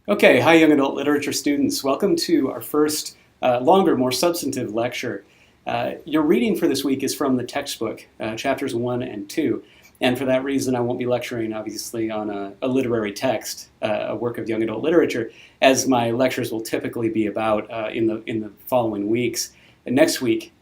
Okay, hi young adult literature students. Welcome to our first longer, more substantive lecture. Your reading for this week is from the textbook, chapters 1 and 2. And for that reason, I won't be lecturing, obviously, on a literary text, a work of young adult literature, as my lectures will typically be about in the following weeks. And next week,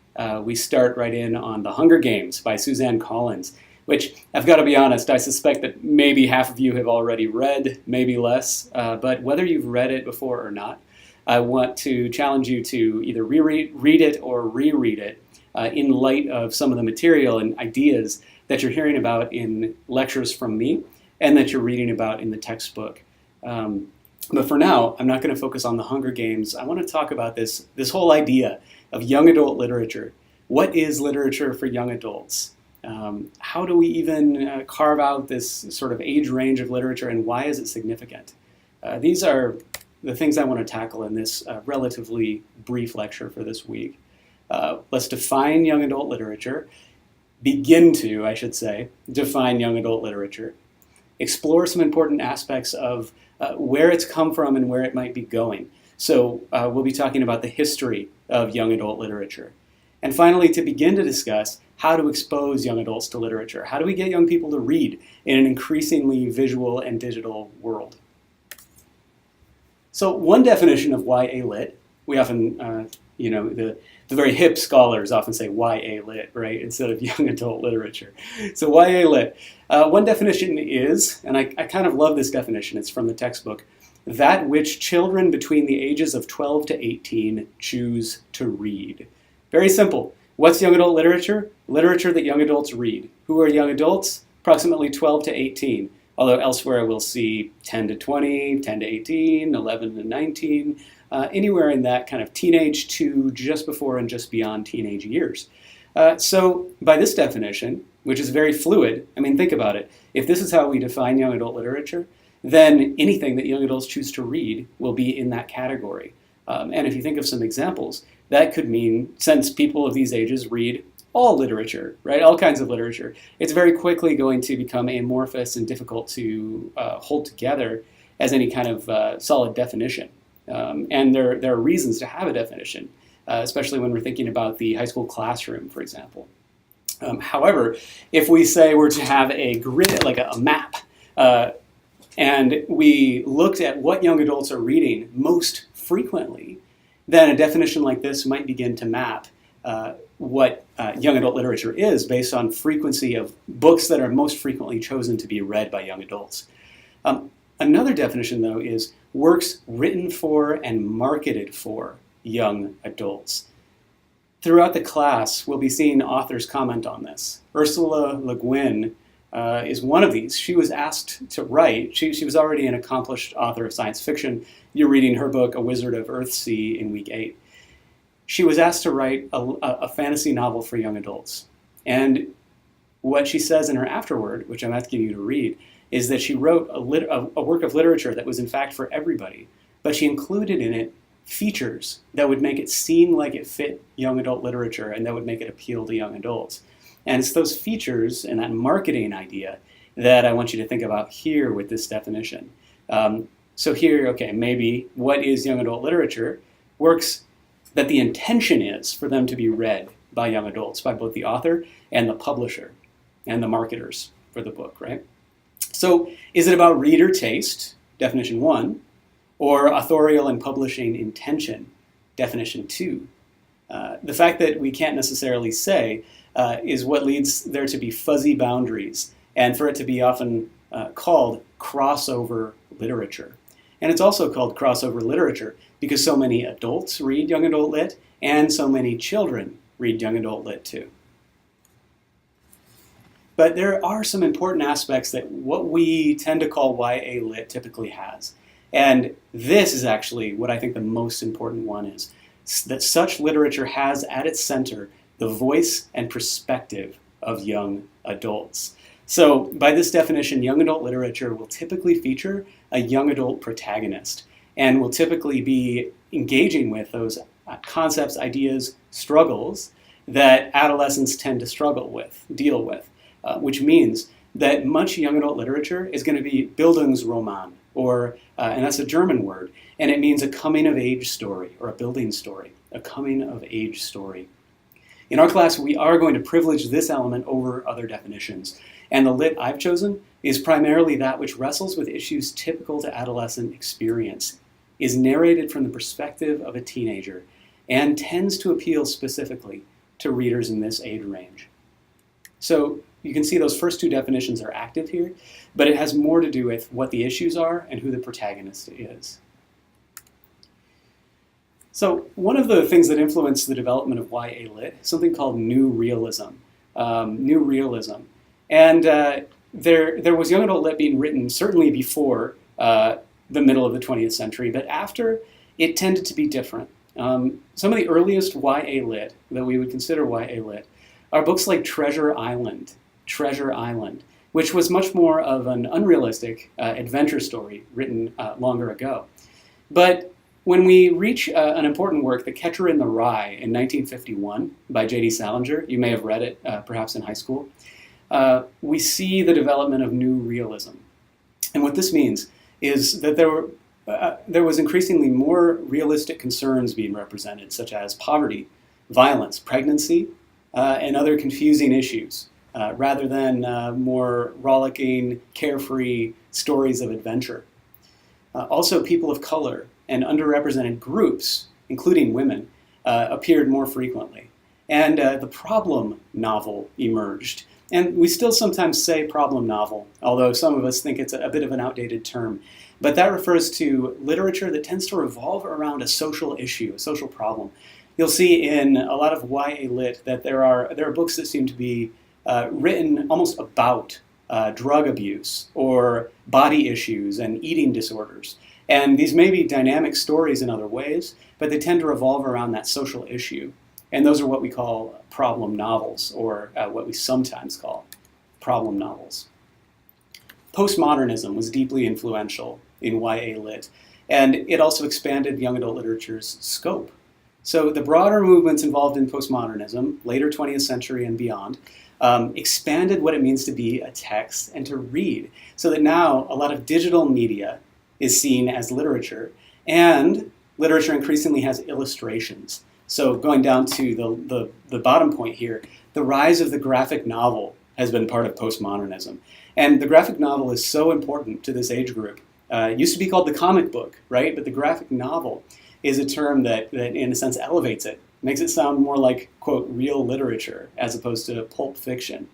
we start right in on The Hunger Games by Suzanne Collins, which, I've got to be honest, I suspect that maybe half of you have already read, maybe less. But whether you've read it before or not, I want to challenge you to either read it or reread it in light of some of the material and ideas that you're hearing about in lectures from me and that you're reading about in the textbook. But for now, I'm not going to focus on The Hunger Games. I want to talk about this whole idea of young adult literature. What is literature for young adults? How do we even carve out this sort of age range of literature, and why is it significant? These are the things I want to tackle in this relatively brief lecture for this week. Let's define young adult literature, begin to, I should say, define young adult literature, explore some important aspects of where it's come from and where it might be going. So we'll be talking about the history of young adult literature. And finally, to begin to discuss how to expose young adults to literature. How do we get young people to read in an increasingly visual and digital world? So one definition of YA Lit, we often, the very hip scholars often say YA Lit, right, instead of young adult literature. So YA Lit, one definition is, and I kind of love this definition, it's from the textbook, that which children between the ages of 12 to 18 choose to read. Very simple. What's young adult literature? Literature that young adults read. Who are young adults? Approximately 12 to 18. Although elsewhere we'll see 10 to 20, 10 to 18, 11 to 19, anywhere in that kind of teenage to just before and just beyond teenage years. So by this definition, which is very fluid, I mean, think about it. If this is how we define young adult literature, then anything that young adults choose to read will be in that category. And if you think of some examples, that could mean, since people of these ages read all literature, right, all kinds of literature, it's very quickly going to become amorphous and difficult to hold together as any kind of solid definition. And there are reasons to have a definition, especially when we're thinking about the high school classroom, for example. However, if we say we're to have a grid, like a map, and we looked at what young adults are reading most frequently, then a definition like this might begin to map what young adult literature is based on frequency of books that are most frequently chosen to be read by young adults. Another definition, though, is works written for and marketed for young adults. Throughout the class, we'll be seeing authors comment on this. Ursula Le Guin is one of these. She was asked to write. She was already an accomplished author of science fiction. You're reading her book, A Wizard of Earthsea, in week 8. She was asked to write a fantasy novel for young adults. And what she says in her afterword, which I'm asking you to read, is that she wrote a work of literature that was in fact for everybody, but she included in it features that would make it seem like it fit young adult literature and that would make it appeal to young adults. And it's those features and that marketing idea that I want you to think about here with this definition. So here, okay, maybe what is young adult literature? Works that the intention is for them to be read by young adults, by both the author and the publisher and the marketers for the book, right? So is it about reader taste, definition 1, or authorial and publishing intention, definition 2? The fact that we can't necessarily say is what leads there to be fuzzy boundaries and for it to be often called crossover literature. And it's also called crossover literature because so many adults read young adult lit and so many children read young adult lit too. But there are some important aspects that what we tend to call YA lit typically has. And this is actually what I think the most important one is, that such literature has at its center the voice and perspective of young adults. So by this definition, young adult literature will typically feature a young adult protagonist and will typically be engaging with those concepts, ideas, struggles that adolescents tend to deal with, which means that much young adult literature is going to be Bildungsroman, and that's a German word, and it means a coming-of-age story or a building story, a coming-of-age story. In our class, we are going to privilege this element over other definitions, and the lit I've chosen is primarily that which wrestles with issues typical to adolescent experience, is narrated from the perspective of a teenager, and tends to appeal specifically to readers in this age range. So you can see those first two definitions are active here, but it has more to do with what the issues are and who the protagonist is. So one of the things that influenced the development of YA Lit is something called New Realism. And there was young adult lit being written certainly before the middle of the 20th century, but after, it tended to be different. Some of the earliest YA Lit that we would consider YA Lit are books like Treasure Island, which was much more of an unrealistic adventure story written longer ago. But when we reach an important work, The Catcher in the Rye in 1951 by J.D. Salinger, you may have read it perhaps in high school, we see the development of New Realism. And what this means is that there was increasingly more realistic concerns being represented, such as poverty, violence, pregnancy, and other confusing issues, rather than more rollicking, carefree stories of adventure. Also, people of color and underrepresented groups, including women, appeared more frequently. And the problem novel emerged. And we still sometimes say problem novel, although some of us think it's a bit of an outdated term. But that refers to literature that tends to revolve around a social issue, a social problem. You'll see in a lot of YA Lit that there are books that seem to be written almost about drug abuse or body issues and eating disorders. And these may be dynamic stories in other ways, but they tend to revolve around that social issue. And those are what we call problem novels, or what we sometimes call problem novels. Postmodernism was deeply influential in YA Lit, and it also expanded young adult literature's scope. So the broader movements involved in postmodernism, later 20th century and beyond, expanded what it means to be a text and to read, so that now a lot of digital media is seen as literature, and literature increasingly has illustrations. So going down to the bottom point here, the rise of the graphic novel has been part of postmodernism. And the graphic novel is so important to this age group. It used to be called the comic book, right? But the graphic novel is a term that in a sense elevates it, makes it sound more like, quote, real literature as opposed to pulp fiction.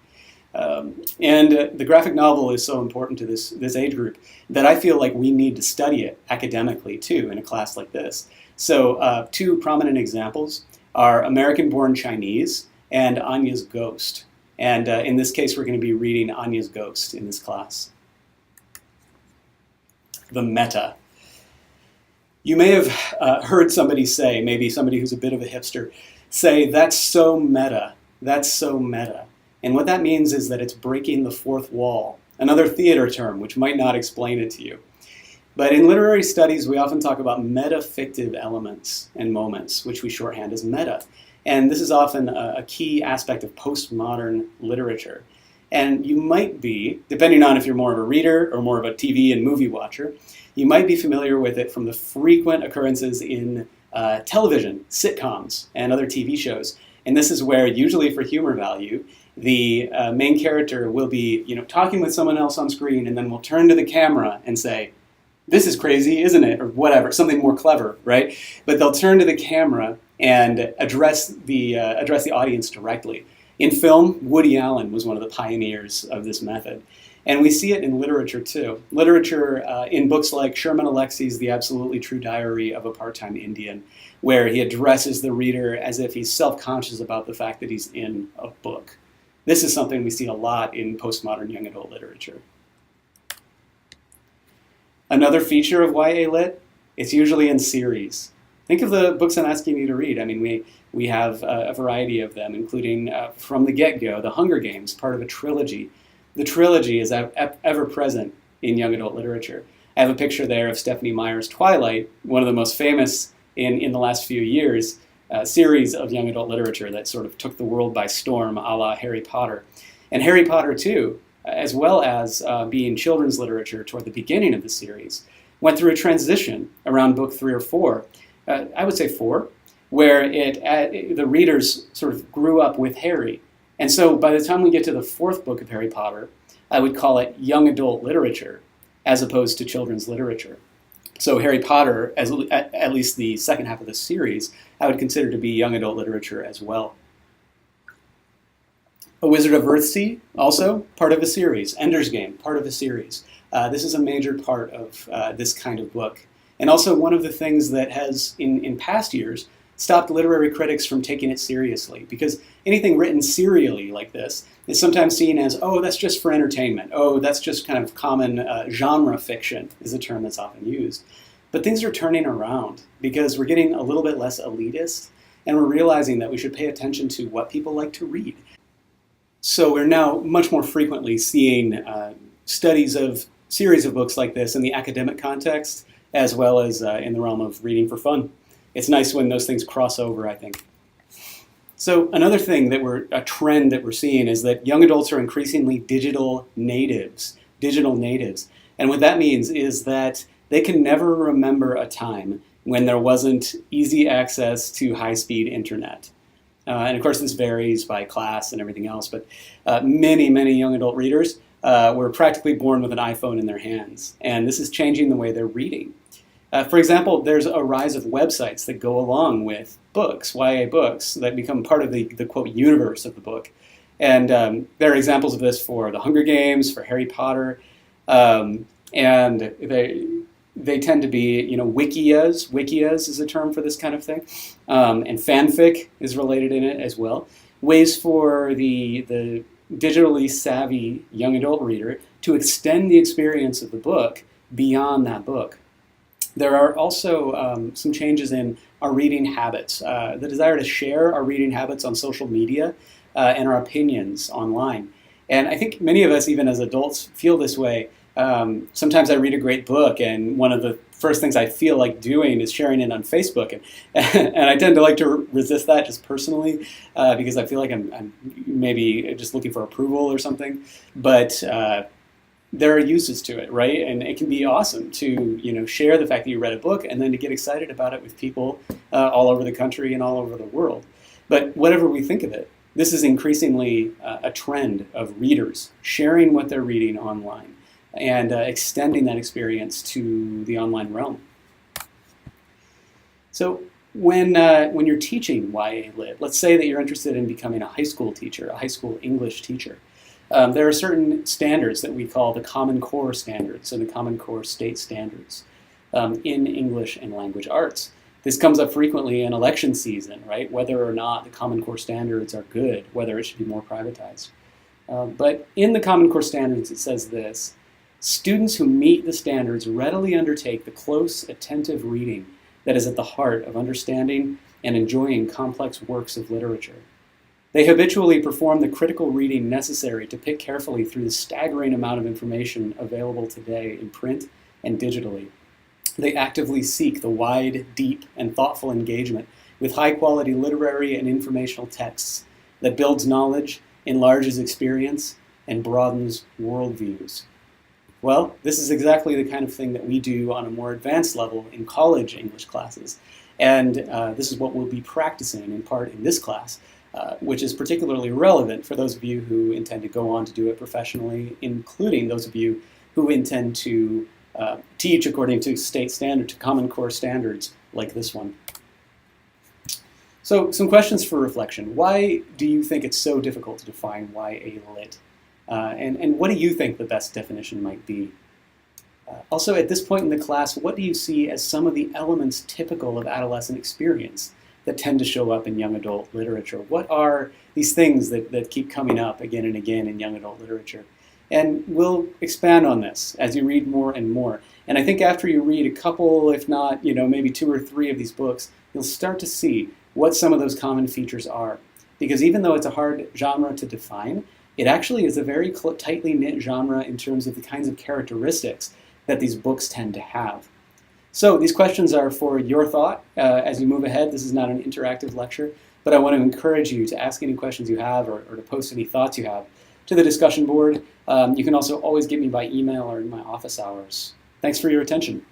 The graphic novel is so important to this age group that I feel like we need to study it academically too in a class like this. So two prominent examples are American-Born Chinese and Anya's Ghost. And in this case, we're going to be reading Anya's Ghost in this class. The meta. You may have heard somebody say, maybe somebody who's a bit of a hipster, say, that's so meta, that's so meta. And what that means is that it's breaking the fourth wall, another theater term which might not explain it to you. But in literary studies, we often talk about metafictive elements and moments, which we shorthand as meta. And this is often a key aspect of postmodern literature. And you might be, depending on if you're more of a reader or more of a TV and movie watcher, you might be familiar with it from the frequent occurrences in television, sitcoms, and other TV shows. And this is where, usually for humor value, the main character will be, talking with someone else on screen, and then will turn to the camera and say, "This is crazy, isn't it?" or whatever, something more clever, right? But they'll turn to the camera and address the audience directly. In film, Woody Allen was one of the pioneers of this method. And we see it in literature too. Literature in books like Sherman Alexie's The Absolutely True Diary of a Part-Time Indian, where he addresses the reader as if he's self-conscious about the fact that he's in a book. This is something we see a lot in postmodern young adult literature. Another feature of YA Lit, it's usually in series. Think of the books I'm asking you to read. I mean, we have a variety of them, including from the get-go, The Hunger Games, part of a trilogy. The trilogy is ever present in young adult literature. I have a picture there of Stephenie Meyer's Twilight, one of the most famous in the last few years, series of young adult literature that sort of took the world by storm, a la Harry Potter. And Harry Potter, too, as well as being children's literature toward the beginning of the series, went through a transition around book 3 or 4, I would say 4, where the readers sort of grew up with Harry. And so by the time we get to the 4th book of Harry Potter, I would call it young adult literature as opposed to children's literature. So Harry Potter, at least the second half of the series, I would consider to be young adult literature as well. A Wizard of Earthsea, also part of a series. Ender's Game, part of a series. This is a major part of this kind of book. And also one of the things that has, in past years, stopped literary critics from taking it seriously. Because anything written serially like this is sometimes seen as, oh, that's just for entertainment. Oh, that's just kind of common genre fiction is a term that's often used. But things are turning around because we're getting a little bit less elitist, and we're realizing that we should pay attention to what people like to read. So we're now much more frequently seeing studies of series of books like this in the academic context, as well as in the realm of reading for fun. It's nice when those things cross over, I think. So another thing a trend that we're seeing is that young adults are increasingly digital natives. And what that means is that they can never remember a time when there wasn't easy access to high-speed internet. And of course, this varies by class and everything else, but many, many young adult readers were practically born with an iPhone in their hands. And this is changing the way they're reading. For example, there's a rise of websites that go along with books, YA books, that become part of the quote, universe of the book. And there are examples of this for The Hunger Games, for Harry Potter, and they tend to be, wikias. Wikias is a term for this kind of thing. And fanfic is related in it as well. Ways for the digitally savvy young adult reader to extend the experience of the book beyond that book. There are also some changes in our reading habits. The desire to share our reading habits on social media and our opinions online. And I think many of us, even as adults, feel this way. Sometimes I read a great book, and one of the first things I feel like doing is sharing it on Facebook. And I tend to like to resist that just personally because I feel like I'm maybe just looking for approval or something. But there are uses to it, right? And it can be awesome to share the fact that you read a book and then to get excited about it with people all over the country and all over the world. But whatever we think of it, this is increasingly a trend of readers sharing what they're reading online and extending that experience to the online realm. So when you're teaching YA Lit, let's say that you're interested in becoming a high school teacher, a high school English teacher. There are certain standards that we call the Common Core standards and the Common Core state standards in English and language arts. This comes up frequently in election season, right? Whether or not the Common Core standards are good, whether it should be more privatized. But in the Common Core standards, it says this: students who meet the standards readily undertake the close, attentive reading that is at the heart of understanding and enjoying complex works of literature. They habitually perform the critical reading necessary to pick carefully through the staggering amount of information available today in print and digitally. They actively seek the wide, deep, and thoughtful engagement with high-quality literary and informational texts that builds knowledge, enlarges experience, and broadens worldviews. Well, this is exactly the kind of thing that we do on a more advanced level in college English classes. And this is what we'll be practicing in part in this class, which is particularly relevant for those of you who intend to go on to do it professionally, including those of you who intend to teach according to state standard, to Common Core standards like this one. So some questions for reflection. Why do you think it's so difficult to define YA Lit? And what do you think the best definition might be? Also, at this point in the class, what do you see as some of the elements typical of adolescent experience that tend to show up in young adult literature? What are these things that keep coming up again and again in young adult literature? And we'll expand on this as you read more and more. And I think after you read a couple, if not, maybe 2 or 3 of these books, you'll start to see what some of those common features are. Because even though it's a hard genre to define, it actually is a very tightly knit genre in terms of the kinds of characteristics that these books tend to have. So these questions are for your thought as you move ahead. This is not an interactive lecture, but I want to encourage you to ask any questions you have or to post any thoughts you have to the discussion board. You can also always get me by email or in my office hours. Thanks for your attention.